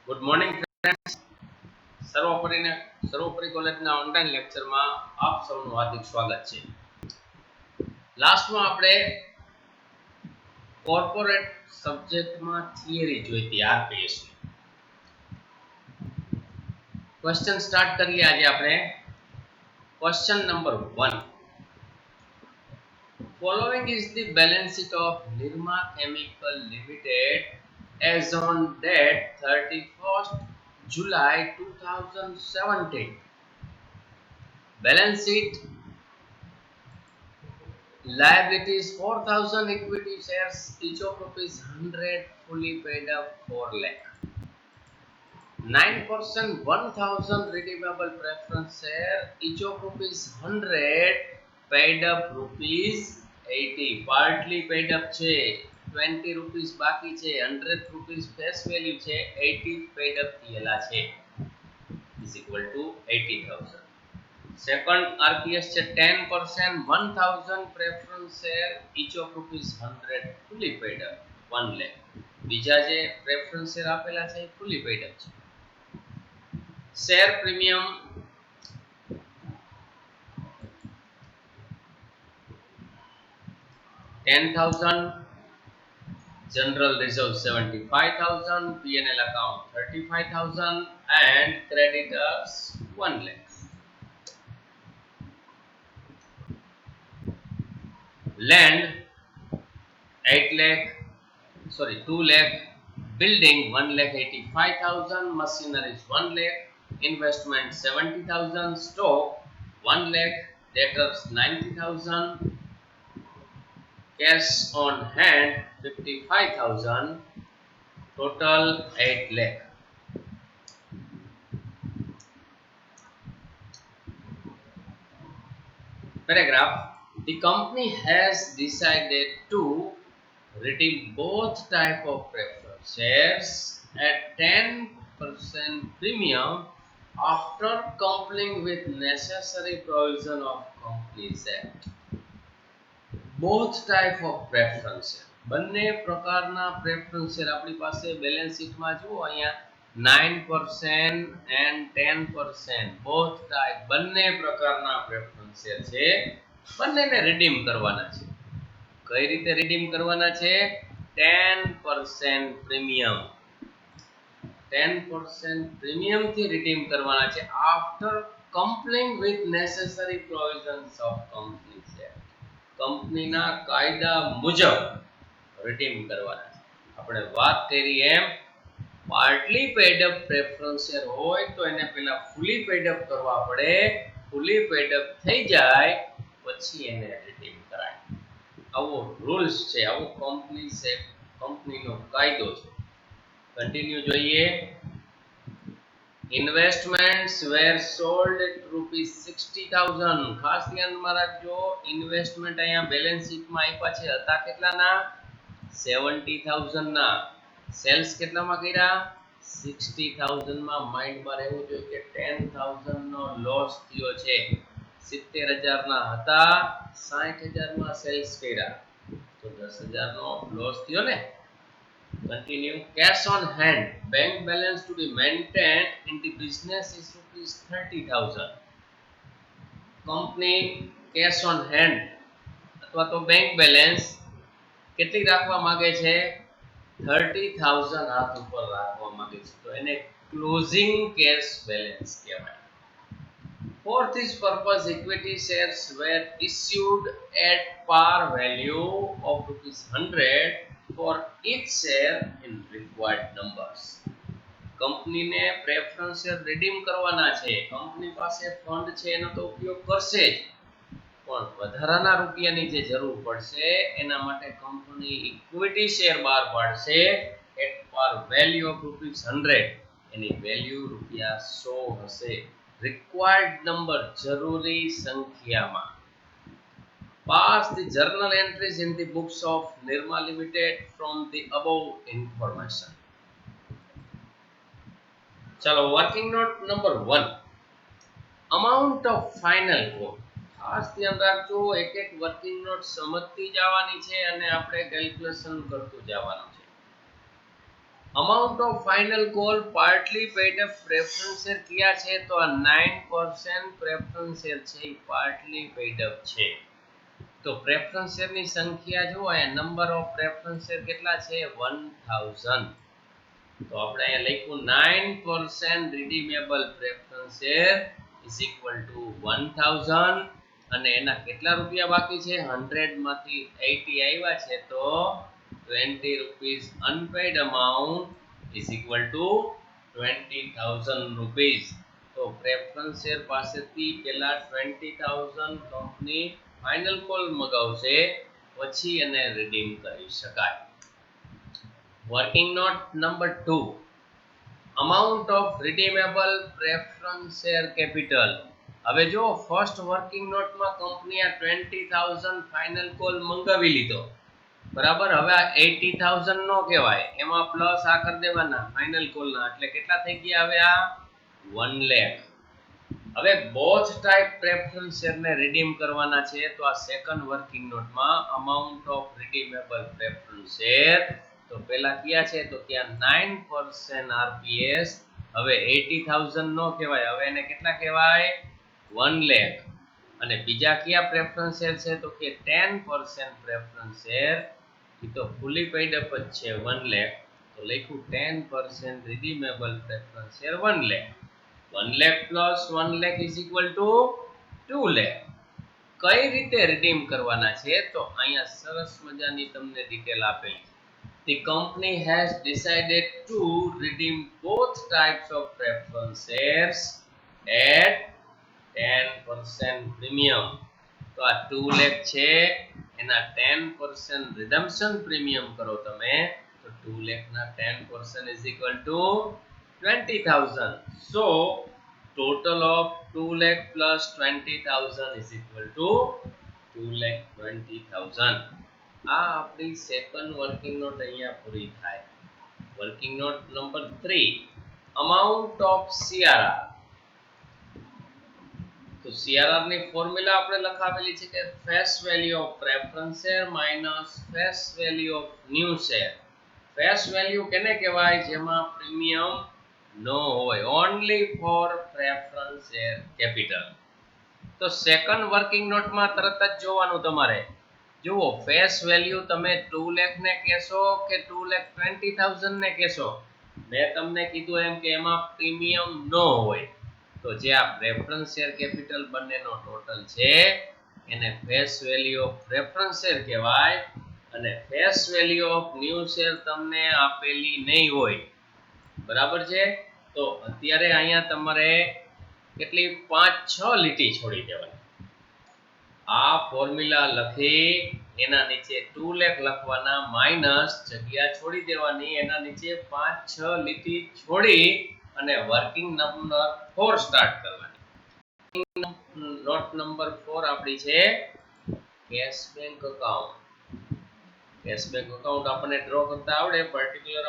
Good morning friends. સર્વોપરી કોલેજના online લેક્ચરમાં આપ સૌનું હાર્દિક સ્વાગત છે. લાસ્ટમાં આપણે કોર્પોરેટ સબ્જેક્ટમાં થિયરી જોઈ હતી આરપીએસ. ક્વેશ્ચન સ્ટાર્ટ કરીએ આજે આપણે. Question number 1. Following is the balance sheet of Nirma Chemical Limited as on date 31st July 2017. Balance sheet: liabilities 4,000, equity shares each of rupees 100, fully paid up 4 lakh. 9% 1,000 redeemable preference share each of rupees 100, paid up rupees 80. partly paid up છે, 20 rupees બાકી છે, 100 rupees face value છે, 80 paid up થયેલા છે, is equal to 80,000. Second RPS છે 10% 1,000 preference share each of rupees 100, fully paid up 1 lakh. બીજા જે preference share આપેલા છે fully paid up છે. share premium $10,000, general reserve 75,000, P&L account 35,000 and creditors 1 lakh. Land 2 lakh, building 1,85,000, machinery 1 lakh, investment 70,000, stock 1 lakh, debtors 90,000, cash on hand 55,000, total 8 lakh. Paragraph: the company has decided to redeem both type of preferred shares at 10% premium after complying with necessary provision of Companies Act. both type of preference share, બંને પ્રકારના preference share આપણી પાસે balance શીટમાં જુઓ અહીંયા 9% and 10%, both type બંને પ્રકારના preference share છે, બંનેને redeem કરવાના છે. કઈ રીતે redeem કરવાના છે? 10% premium, 10% premium થી redeem કરવાના છે after complying with necessary provisions of Companies Act. કંપનીના કાયદા મુજબ redeem કરવાના છે. આપણે વાત કરી એમ partly paid up preference share હોય તો એને પહેલા fully paid up કરવા પડે, fully paid up થઈ જાય પછી એને redeem કરાય. આવો રૂલ્સ છે, આવો કંપનીનો કાયદો છે. કન્ટિન્યુ જોઈએ. Investments were sold at rupees 60,000. ખાસ ધ્યાનમાં રાખજો, ઇન્વેસ્ટમેન્ટ અહીંયા બેલેન્સ શીટમાં આપ્યા છે હતા કેટલાના? 70,000 ના. સેલ્સ કેટલામાં કર્યા? 60,000 માં. માઇન્ડમાં રહેવું જોઈએ કે 10,000 નો લોસ થયો છે. 70,000 ના હતા, 60,000 માં સેલ્સ કર્યા તો 10,000 નો લોસ થયો ને. Continue. Cash on hand, bank balance to be maintained in the business is rupees 30,000. Company cash on hand અથવા તો bank balance કેટલી રાખવા માંગે છે? 30,000 હાથ ઉપર રાખવા માંગે છે, તો એને closing cash balance કહેવાય. For this purpose, equity shares were issued at par value of rupees 100 for each share in required numbers. કંપનીને પ્રેફરન્સ શેર રિડીમ કરવાના છે, કંપની પાસે ફંડ છે એનો તો ઉપયોગ કરશે જ, પણ વધારાના રૂપિયાની જે જરૂર પડશે એના માટે કંપની ઇક્વિટી શેર બહાર પાડશે at par value of rupees 100. એની વેલ્યુ રૂપિયા 100 હશે. required number જરૂરી સંખ્યામાં. Pass the journal entries in the books of Nirma Limited from the above information. ચલો, working note number 1. amount of final quote. ખાસ ધ્યાન રાખજો, એક એક વર્કિંગ નોટ સમજતી જવાની છે અને આપણે કેલ્ક્યુલેશન કરતું જવાનું છે. Amount of final call partly paid up preference share કયા છે તો આ 9% પ્રેફરન્સ શેર છે એ પાર્ટલી પેઇડ અપ છે. તો પ્રેફરન્સ શેરની સંખ્યા જો અહીંયા નંબર ઓફ પ્રેફરન્સ શેર કેટલા છે 1000. તો આપણે અહીંયા લખ્યું 9% redeemable preference share is equal to 1000 અને એના કેટલા રૂપિયા બાકી છે 100 માંથી 80 આવ્યા છે તો 20 rupees unpaid amount is equal to 20000 rupees. તો પ્રેફરન્સ શેર પાસેથી પેલા 20000 કંપની ફાઇનલ કોલ મગાવશે પછી એને રિડીમ કરી શકાય. Working note number 2, amount of redeemable preference share capital. હવે જો ફર્સ્ટ વર્કિંગ નોટમાં કંપની આ 20000 ફાઇનલ કોલ મંગાવી લીધો બરાબર. હવે આ 80000 નો કહેવાય, એમાં પ્લસ આ કરી દેવાના ફાઇનલ કોલના, એટલે કેટલા થઈ ગયા હવે આ 1 લાખ. હવે બોથ ટાઈપ પ્રેફરન્સ શેરને રિડીમ કરવાના છે તો આ સેકન્ડ વર્કિંગ નોટમાં amount of redeemable preference share તો પેલા કયા છે તો કે 9% RPS. હવે 80000 નો કહેવાય, હવે એને કેટલા કહેવાય 1 લાખ. અને બીજા કયા પ્રેફરન્સ શેર છે તો કે 10% પ્રેફરન્સ શેર, એ તો ફૂલી પેઇડ અપ જ છે 1 લાખ. તો લખ્યું 10% redeemable preference share 1 lakh. 1 lakh plus 1 lakh is equal to 2 lakh. કઈ રીતે રિડીમ કરવાના છે તો અહીંયા સરસ મજાની તમને ડિટેલ આપેલી. The company has decided to redeem both types of preference shares at 10% premium. તો આ 2 lakh છે એના 10% redemption premium કરો તમે તો 2 lakh ના 10% is equal to 20,000. So total of 2 lakh plus 20,000 is equal to 2,20,000. આ આપણી સેકન્ડ વર્કિંગ નોટ અહીંયા પૂરી થાય. Working note number 3, amount of CRR. તો CRR ની ફોર્મ્યુલા આપણે લખાવેલી છે કે face value of preference share minus face value of new share. face value કેને કહેવાય જેમાં પ્રીમિયમ નો હોય, only for preference share capital. તો સેકન્ડ વર્કિંગ નોટમાં તરત જ જોવાનું તમારે. જુઓ ફેસ વેલ્યુ તમે 2 લાખ ને કહેશો કે 2,20,000 ને કહેશો. મેં તમને કીધું એમ કે એમાં પ્રીમિયમ નો હોય તો જે આ પ્રેફરન્સ શેર કેપિટલ બંનેનો ટોટલ છે એને face value of preference share કહેવાય. અને face value of new share તમને આપેલી નહીં હોય બરાબર છે. તો અત્યારે અહીંયા તમારે કેટલી 5-6 લીટી છોડી દેવાની. આ ફોર્મ્યુલા લખી એના નીચે 2 લાખ લખવાના માઈનસ જગ્યા છોડી દેવાની, એના નીચે 5-6 લીટી છોડી અને વર્કિંગ નંબર 4 સ્ટાર્ટ કરવાની. નોટ નંબર 4 આપણી છે cash bank account. Cash bank account આપણને ડ્રો કરતા આવડે. Particular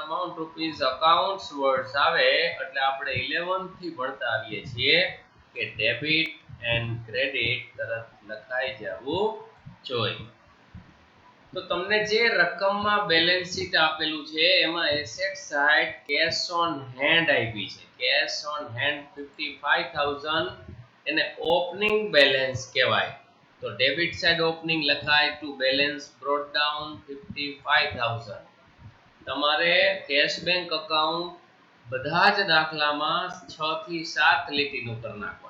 amount rupees accounts words આવે એટલે આપણે 11 થી ભણતા આવીએ છીએ કે ડેબિટ એન્ડ ક્રેડિટ તરત લખાઈ જવું જોઈએ. તો તમને જે રકમમાં બેલેન્સ શીટ આપેલું છે એમાં asset side cash on hand આપી છે. કેશ ઓન હેન્ડ 55,000 એને ઓપનિંગ બેલેન્સ કહેવાય. તો ડેબિટ સાઇડ ઓપનિંગ લખાય ટુ બેલેન્સ બ્રોટ ડાઉન 55,000. તમારે કેશ બેંક એકાઉન્ટ બધા જ દાખલામાં 6 થી 7 લીટીનું કરી નાખવાનું.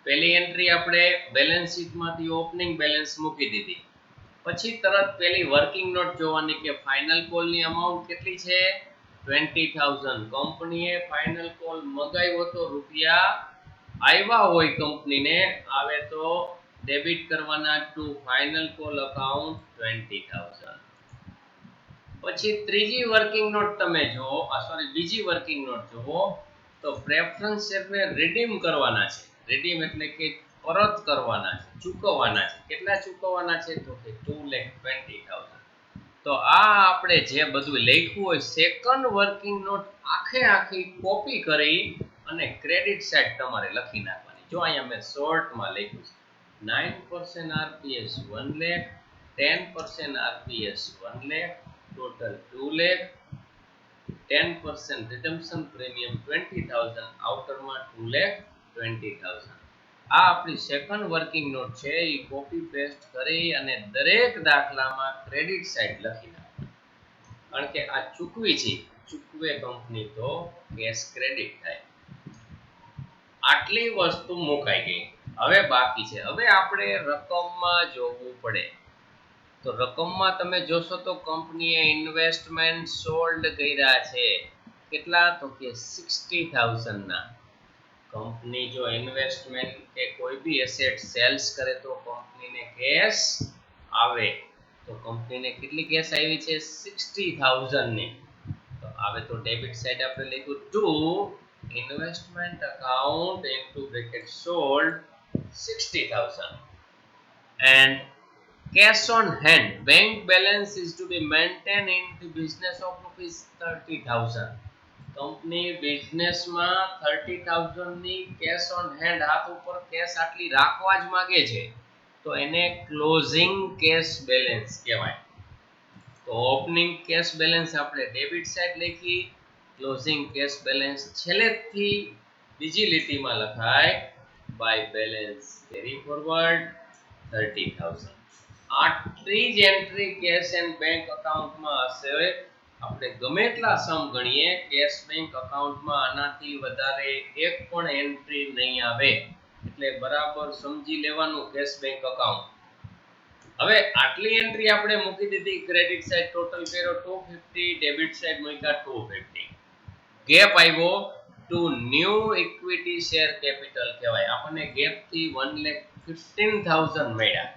પહેલી એન્ટ્રી આપણે બેલેન્સ શીટમાંથી ઓપનિંગ બેલેન્સ મૂકી દીધી. પછી તરત પહેલી વર્કિંગ નોટ જોવાની કે ફાઇનલ કોલની અમાઉન્ટ કેટલી છે 20,000. કંપનીએ ફાઇનલ કોલ મગાવ્યો તો રૂપિયા આવ્યા હોય કંપનીને આવે તો ડેબિટ કરવાના ટુ ફાઇનલ કોલ એકાઉન્ટ 20,000. પછી ત્રીજી વર્કિંગ નોટ તમે જો બીજી વર્કિંગ નોટ જોવો તો પ્રેફરન્સ શેરને રિડીમ કરવાના છે. રિડીમ એટલે કે પરત કરવાના છે, ચૂકવવાના છે. કેટલા ચૂકવવાના છે તો કે 2,20,000. તો આ આપણે જે બધું લખ્યું હોય સેકન્ડ વર્કિંગ નોટ આખી કોપી કરી અને ક્રેડિટ સાઇડ તમારે લખી નાખવાની. જો અહીંયા મેં શોર્ટમાં લખ્યું છે 9% RPS 1 lakh, 10% RPS 1 lakh, total 2 lakh, 10% redemption premium 20,000, આઉટરમાં 2 lakh 20,000. આ આપણી સેકન્ડ વર્કિંગ નોટ છે, એ કોપી પેસ્ટ કરી અને દરેક દાખલામાં ક્રેડિટ સાઇડ લખી નાખો, કારણ કે આ ચૂકવી છે, ચૂકવે કંપની તો કેશ ક્રેડિટ થાય. આટલી વસ્તુ મુકાઈ ગઈ. હવે બાકી છે, હવે આપણે રકમમાં જોવું પડે. તો રકમમાં તમે જોશો તો કંપનીએ ઇન્વેસ્ટમેન્ટ સોલ્ડ કર્યા છે, કેટલા? તો કે 60,000 ના. કંપની જો ઇન્વેસ્ટમેન્ટ કે કોઈ બી એસેટ સેલ્સ કરે તો કંપનીને કેશ આવે. તો કંપનીને કેટલી કેશ આવી છે? 60,000 ની. તો આવે તો ડેબિટ સાઈડ આપણે લખ્યું to investment account into bracket sold 60,000 and cash on hand bank balance is to be maintained in the business of rupees 30,000. Company બિઝનેસમાં 30,000 ની કેશ ઓન હેન્ડ હાથ ઉપર કેશ આટલી રાખવા જ માંગે છે, તો એને ક્લોઝિંગ કેશ બેલેન્સ કહેવાય. તો ઓપનિંગ કેશ બેલેન્સ આપણે ડેબિટ સાઈડ લખી, ક્લોઝિંગ કેશ બેલેન્સ છેલ્લેથી બીજી લીટીમાં લખાય બાય બેલેન્સ કેરી ફોરવર્ડ 30,000. આટલી જ એન્ટ્રી કેશ એન્ડ બેંક અકાઉન્ટમાં હશે. આપણે ગમે એટલા સમ ગણીએ, કેશ બેંક અકાઉન્ટમાં આનાથી વધારે એક પણ એન્ટ્રી નહીં આવે, એટલે બરાબર સમજી લેવાનું કેશ બેંક અકાઉન્ટ. હવે આટલી એન્ટ્રી આપણે મૂકી દીધી, ક્રેડિટ સાઈડ ટોટલ કર્યો 250, ડેબિટ સાઈડ મૂક્યા 250. ગેપ આવ્યો to new equity share capital કહેવાય. આપણને ગેપ થી 1,15,000 મળ્યા.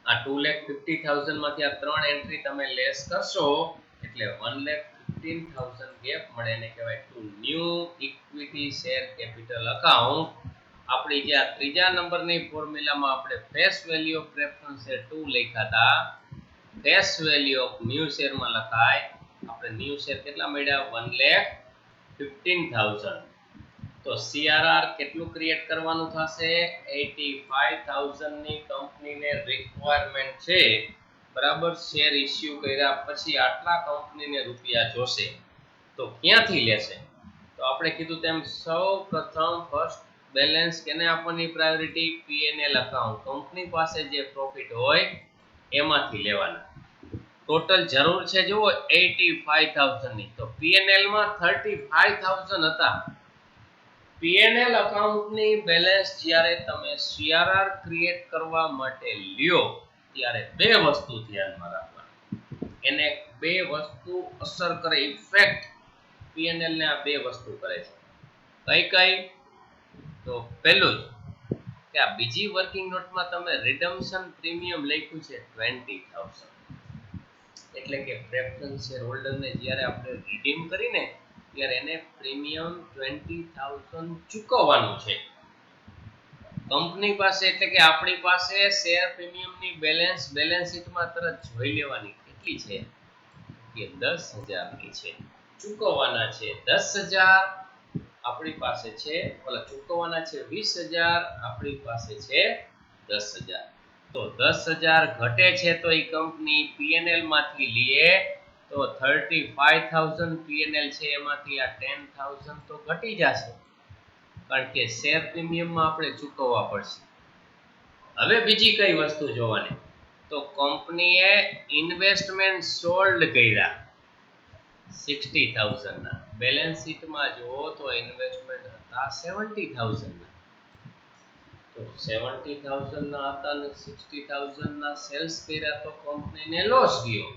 આ 2,50,000 માંથી આ ત્રણ એન્ટ્રી તમે લેસ કરશો એટલે 1,15,000 ગેપ મળે, એને કહેવાય to new equity share capital account. આપણી જે આ ત્રીજા નંબરની ફોર્મ્યુલામાં આપણે face value of preference share 2 લખ્યા હતા, ફેસ વેલ્યુ ઓફ ન્યૂ શેરમાં લખાય. આપણે ન્યૂ શેર કેટલા મળ્યા? 1,15,000. તો CRR કેટલું ક્રિએટ કરવાનું થશે? 85,000 ની કંપનીને રિક્વાયરમેન્ટ છે, બરાબર. શેર ઇસ્યુ કર્યા પછી આટલા કંપનીને રૂપિયા જોશે, તો ક્યાંથી લેશે? તો આપણે કીધું તેમ સૌ પ્રથમ ફર્સ્ટ બેલેન્સ કેને આપવાની પ્રાયોરિટી? P&L account. કંપની પાસે જે પ્રોફિટ હોય એમાંથી લેવાના. ટોટલ જરૂર છે જુઓ 85,000 ની, તો P&L માં 35,000 હતા. P&L અકાઉન્ટની બેલેન્સ જ્યારે તમે CRR ક્રિએટ કરવા માટે લ્યો ત્યારે બે વસ્તુ ધ્યાનમાં રાખવાની. એને બે વસ્તુ અસર કરે, ઇફેક્ટ P&L ને આ બે વસ્તુ કરે છે. કઈ કઈ? તો પહેલું કે આ બીજી વર્કિંગ નોટમાં તમે રિડમ્પશન પ્રીમિયમ લખ્યું છે 20,000, એટલે કે પ્રેફરન્સ શેર હોલ્ડરને જ્યારે આપણે રિડીમ કરીને ત્યારે એને પ્રીમિયમ 20,000 ચૂકવવાનું છે કંપની પાસે. એટલે કે આપણી પાસે શેર પ્રીમિયમની બેલેન્સ શીટમાં તરત જોઈ લેવાની કેટલી છે કે 10,000 ની છે. ચૂકવવાના છે 10,000 આપણી પાસે છે, ઓલા ચૂકવવાના છે 20,000, આપણી પાસે છે 10,000. તો 10,000 ઘટે છે તો એ કંપની P&L માંથી લીએ તો 35,000 P&L છે, એમાંથી આ 10,000 તો ઘટી જશે, કારણ કે શેર પ્રીમિયમમાં આપણે ચૂકવવા પડશે. હવે બીજી કઈ વસ્તુ જોવાની? તો કંપનીએ ઇન્વેસ્ટમેન્ટ સોલ્ડ કર્યા 60,000 ના. બેલેન્સ શીટમાં જુઓ તો ઇન્વેસ્ટમેન્ટ હતા 70,000 ના. તો 70,000 ના હતા અને 60,000 ના સેલ્સ કર્યા તો કંપનીને લોસ ગયો.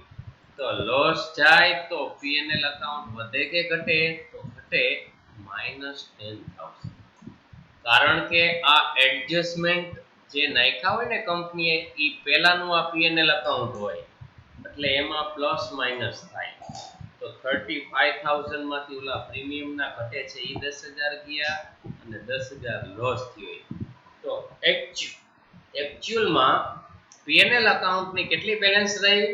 તો લોસ જાય તો P&L અકાઉન્ટ વધે કે ઘટે? તો ઘટે, -10,000. કારણ કે આ એડજસ્ટમેન્ટ જે નાખ્યા હોય ને કંપનીએ એ પહેલાનું આ P&L અકાઉન્ટ હોય, એટલે એમાં પ્લસ માઇનસ થાય. તો 35,000 માંથી ઓલા પ્રીમિયમના ઘટે છે એ 10,000 ગયા અને 10,000 લોસ થયો. તો એક્ચ્યુઅલમાં P&L અકાઉન્ટની કેટલી બેલેન્સ રહી?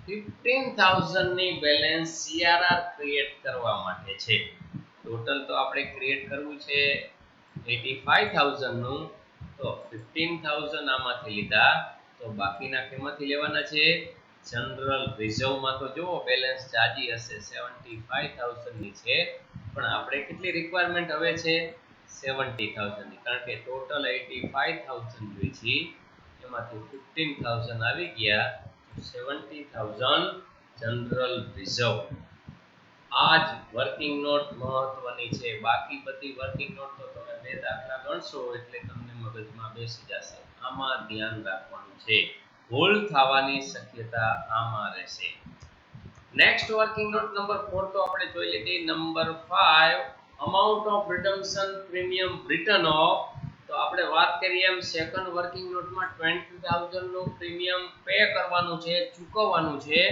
15,000 ની બેલેન્સ CRR ક્રિએટ કરવા માટે છે. ટોટલ તો આપણે ક્રિએટ કરવું છે 85,000 નું, તો 15,000 આમાંથી લીધા, તો બાકીના કેમાંથી લેવાના છે? જનરલ રિઝર્વમાં તો જુઓ બેલેન્સ જાજી હશે 75,000 ની છે, પણ આપણે કેટલી રિક્વાયરમેન્ટ હવે છે 70,000 ની, કારણ કે ટોટલ 85,000 જોઈએ છે, એમાંથી 15,000 આવી ગયા, 70,000 જનરલ રિઝર્વ. આ જ વર્કિંગ નોટ મહત્વની છે. બાકી બધી વર્કિંગ નોટ તો તમે બે દાખલા ગણશો એટલે તમને મગજમાં બેસી જશે. આમાં ધ્યાન રાખવાનું છે, ભૂલ થવાની શક્યતા આમાં રહેશે. નેક્સ્ટ વર્કિંગ નોટ નંબર 4 તો આપણે જોઈ લીધી. Number 5 amount of redemption premium return of. તો આપણે વાત કરીએ એમ સેકન્ડ વર્કિંગ નોટમાં 20,000 નું પ્રીમિયમ પે કરવાનું છે, ચૂકવવાનું છે.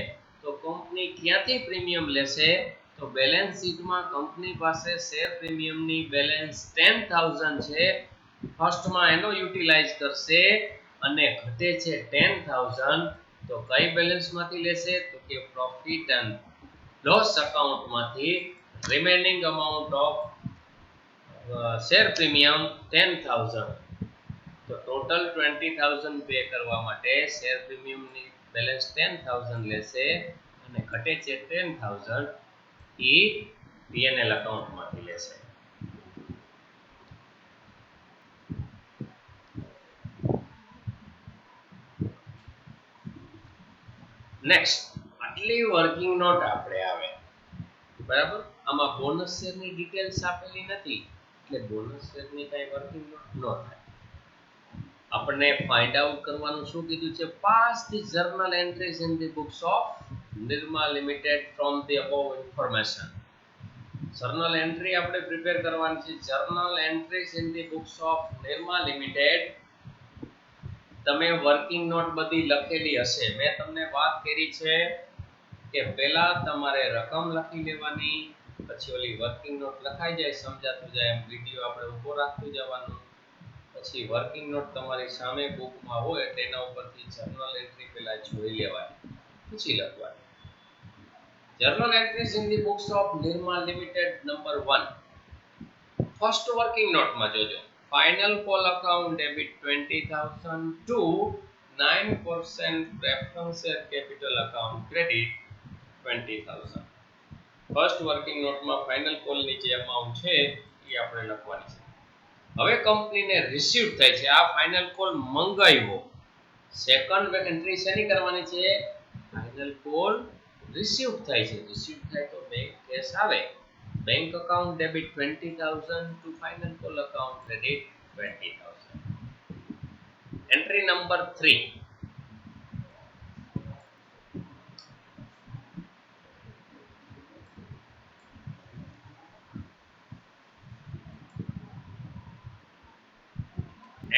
તો કંપની ક્યાંથી પ્રીમિયમ લેશે? તો બેલેન્સ શીટમાં કંપની પાસે શેર પ્રીમિયમની બેલેન્સ 10,000 છે. ફર્સ્ટમાં એનો યુટિલાઇઝ કરશે અને ઘટે છે 10,000. તો કઈ બેલેન્સમાંથી લેશે? તો કે પ્રોફિટ એન્ડ લોસ એકાઉન્ટમાંથી remaining amount of share premium 10,000. તો ટોટલ 20,000 પે કરવા માટે શેર પ્રીમિયમની બેલેન્સ 10,000 લેશે અને ઘટે છે 10,000, એ P&L એકાઉન્ટમાંથી લેશે. નેક્સ્ટ આટલી વર્કિંગ નોટ આપણે આવે, બરાબર. આમાં બોનસ શેરની ડિટેલ્સ આપેલી નથી, એટલે બોનસ શેરની કઈ વર્કિંગ નોટ ન થાય. આપણને ફાઇન્ડ આઉટ કરવાનું શું કીધું છે? Pass the journal entries in the books of Nirma limited from the above information. Journal entry આપણે પ્રિપેર કરવાની છે. Journal entries in the books of Nirma limited. તમે વર્કિંગ નોટ બધી લખેલી હશે. મેં તમને વાત કરી છે કે પહેલા તમારે રકમ લખી લેવાની, પછી ઓલી વર્કિંગ નોટ લખાઈ જાય, સમજાતું જાય એમ વિડિયો આપણે ઊભો રાખતું જવાનું, પછી વર્કિંગ નોટ તમારી સામે બુકમાં હોય એટલે એના ઉપરથી જર્નલ એન્ટ્રી પહેલા જોઈ લેવાની, પછી લખવાની. Journal entries in the books of Nirma limited number 1. First working નોટમાં જોજો, final call account debit 20,000 to 9% preference share capital account credit 20,000. First working નોટમાં ફાઇનલ કોલની જે અમાઉન્ટ છે એ આપણે લખવાની છે. હવે કંપનીને રિસીવ થાય છે આ ફાઇનલ કોલ મંગાવ્યો. સેકન્ડ એન્ટ્રી શેની કરવાની છે? ફાઇનલ કોલ રિસીવ થાય છે. રિસીવ થાય તો બેંક કેશ આવે. Bank account debit 20,000 to final call account credit 20,000. Entry number 3.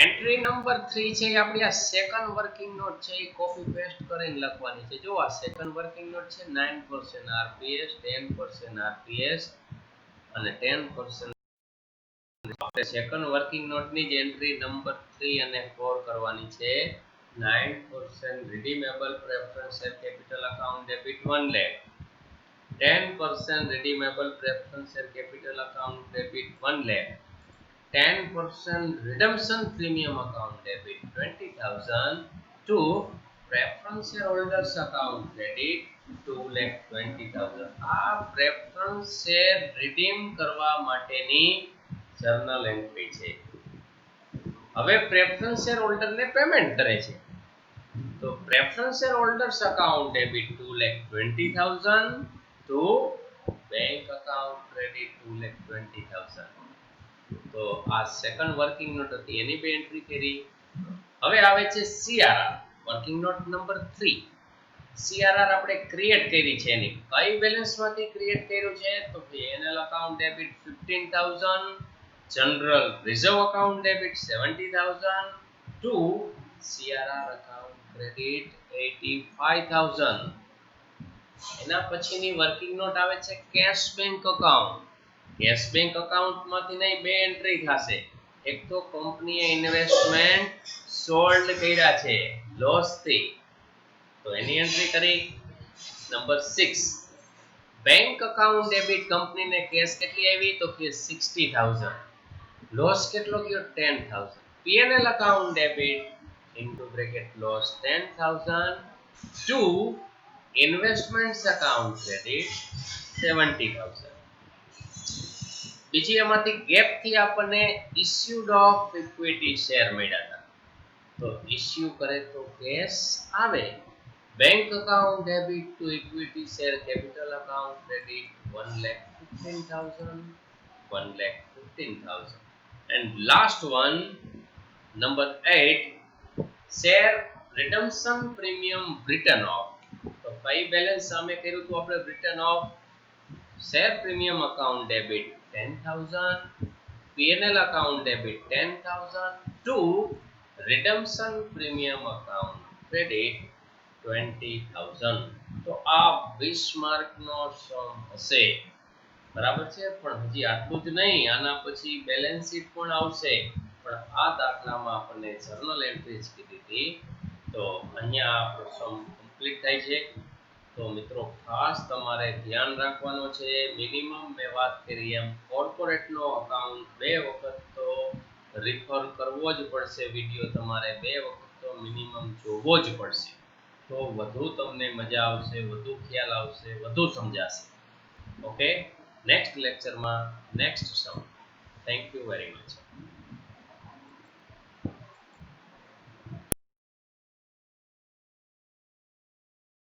Entry number 3 છે આપણી આ સેકન્ડ વર્કિંગ નોટ છે, એ કોપી પેસ્ટ કરીને લખવાની છે. જો આ સેકન્ડ વર્કિંગ નોટ છે 9% RPS, 10% RPS અને 10% આપણે સેકન્ડ વર્કિંગ નોટની જ એન્ટ્રી નંબર 3 અને 4 કરવાની છે. 9% redeemable preference share capital account debit 1 lakh, 10% redeemable preference share capital account debit 1 lakh, 10% redemption premium account debit 20,000 to preference shareholders account credit 2,20,000. આ preference share redeem કરવા માટેની journal entry છે. હવે preference share હોલ્ડરને payment કરે છે, તો preference share holders account debit 2,20,000 to bank account credit 2,20,000. તો આ સેકન્ડ વર્કિંગ નોટ હતી, એની બે એન્ટ્રી કરી. હવે આવે છે CRR working note number 3. CRR આપણે ક્રિએટ કરી છે. એની કઈ બેલેન્સમાંથી ક્રિએટ કર્યું છે? તો P&L account debit 15,000, general reserve account debit 70,000 to CRR account credit 85,000. એના પછીની વર્કિંગ નોટ આવે છે cash bank account. Cash bank અકાઉન્ટમાંથી નહીં, બે એન્ટ્રી થશે. એક તો કંપનીએ ઇન્વેસ્ટમેન્ટ સોલ્ડ કર્યા છે લોસ થી, તો એની એન્ટ્રી કરી. નંબર 6. બેંક અકાઉન્ટ ડેબિટ કંપનીને કેશ કેટલી આવી? તો કે 60,000. લોસ કેટલો ગયો? 10,000. P&L account debit into bracket loss 10,000 2 investments account credit 70,000. બીજી એમાંથી ગેપ થી આપણને issued of equity share મળ્યા હતા, તો ઇસ્યુ કરે તો કેશ આવે. Bank account debit to equity share capital account credit 1,15,000, 1,15,000. And last one, number 8, share redemption premium written off. તો કઈ બેલેન્સ સામે કર્યું તો આપણે written off? share premium account debit 10,000, P&L account debit 10,000 to redemption premium account credit 20,000. તો આ 20 માર્કનો સમ હશે, બરાબર છે. પણ હજી આટલું જ નહીં, આના પછી બેલેન્સ શીટ પણ આવશે, પણ આ દાખલામાં આપણને જર્નલ એન્ટ્રીઝ કીધી હતી, તો અહીંયા આપણો સમ કમ્પ્લીટ થાય છે. તો મિત્રો ખાસ તમારે ધ્યાન રાખવાનું છે, મિનિમમ મેં વાત કરી એમ કોર્પોરેટનો અકાઉન્ટ 2 વખત તો રિફર કરવો જ પડશે, વિડીયો તમારે 2 વખત તો મિનિમમ જોવો જ પડશે, તો વધુ તમને મજા આવશે, વધુ ખ્યાલ આવશે, વધુ સમજાશે. ઓકે, નેક્સ્ટ લેક્ચરમાં next sum. Thank you very much.